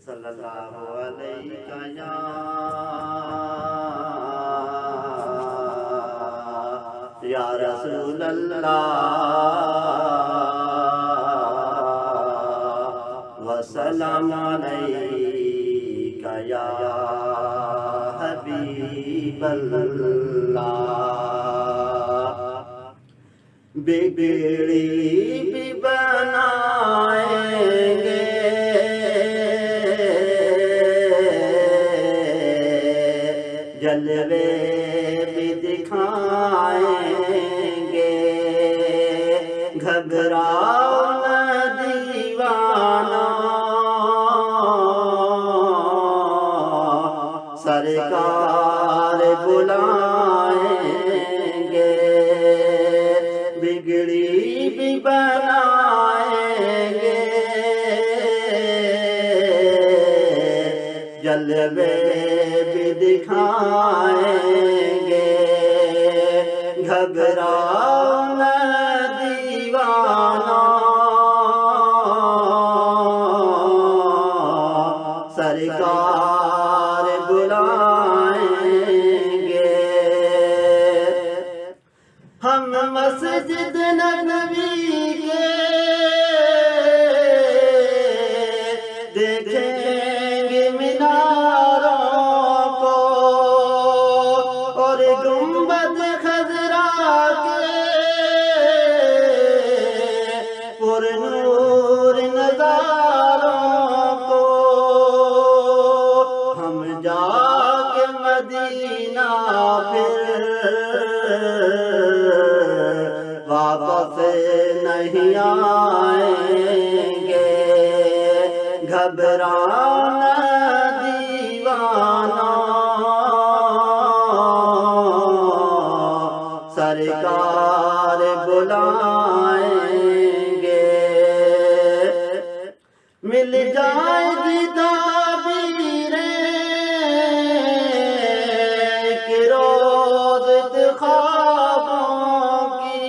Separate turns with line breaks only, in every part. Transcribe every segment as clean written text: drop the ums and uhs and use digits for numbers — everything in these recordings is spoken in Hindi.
सल्लल्लाहु अलैहि या रसूल अल्लाह वसल्लम अलैका या हबीब अल्लाह। बिगड़ी भी बनाएंगे जलवे भी दिखाएंगे, घबराओ न दीवाना सरकार बुलाएंगे। बिगड़ी भी बनाएंगे जलवे भी दिखाएंगे, घबराओ न दीवाना सरकार बुलाएंगे। हम मस्जिद नबी के देखेंगे मीनारों को और गुंबद खजरा के पुरनूर नज़ारों को। हम जाके मदीना फिर वापस नहीं आएंगे, घबराओ न दीवाना सरकार बुलाएंगे। मिल जाएगी ताबीरें कि रोज़ ख्वाबों की,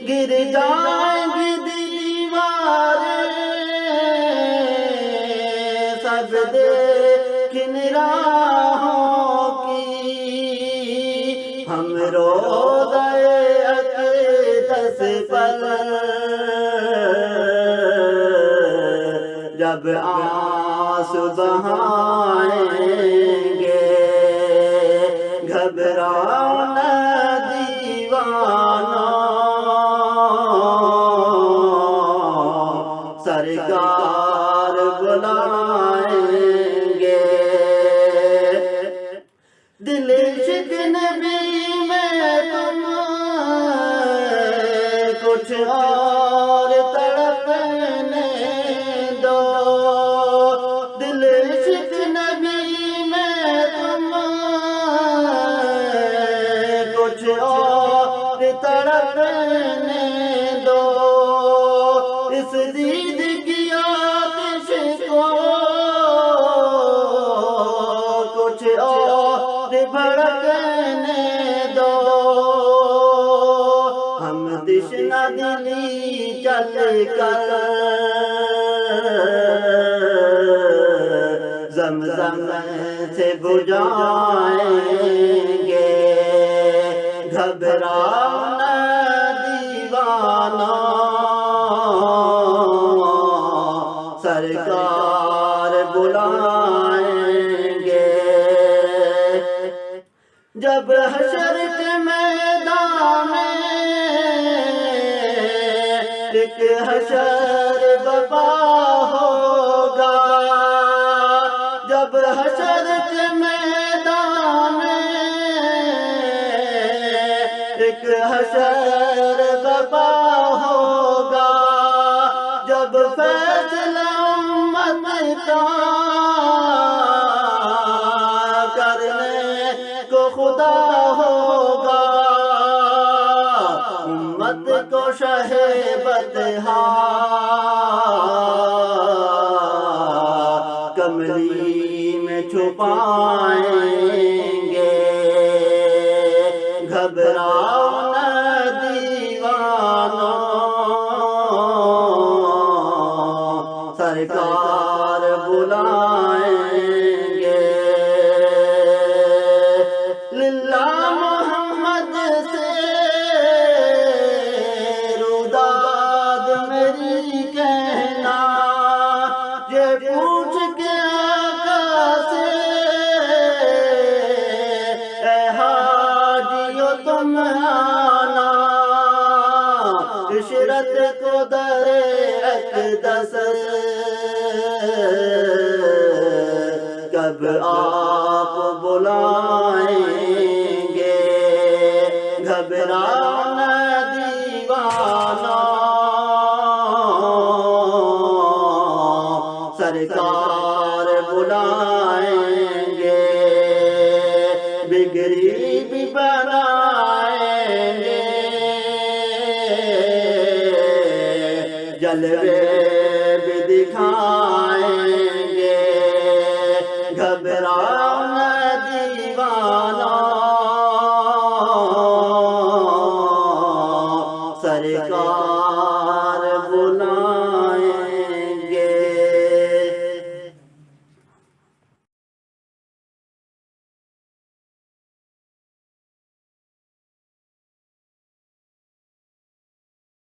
गिर जाएंगी दीवारें सजदे किन राहों की। हम रोज़े अक़दस पर जब आंसू बहाएंगे, घबराओ न दीवाना सरकार बुलाएंगे। दिल इश्क़ नबी में तुम कुछ और तड़पने दो, दिल इश्क़ नबी में तुम कुछ और तड़पने दो। इस दीद की आतिश को कुछ और भड़कने दो। हम दिशना दिली चल कर ज़मज़म से बुझाएंगे, घबराओ न दीवाना सरकार बुलाएंगे। जब हशर के मैदान में एक हशर बपा होगा, जब हशर के मैदान में एक हशर बपा होगा, जब फैसला उम्मत का करने को खुदा होगा। उम्मत को शहे बतहा कमली में छुपाएंगे, घबराओ न दीवाना सरकार बुलाएंगे। लिल्ला मोहम्मद से रुदाद मेरी कहना, ये पूछ के आका से ए हाजियो तुम आना। इशरत को दरे अक़दस कब आप बुलाएंगे। घबराओ न दीवाना, सरकार बुलाएंगे। बिगड़ी भी बनाएंगे, जलवे भी दिखाएंगे। घबराओ न दीवाना, सरकार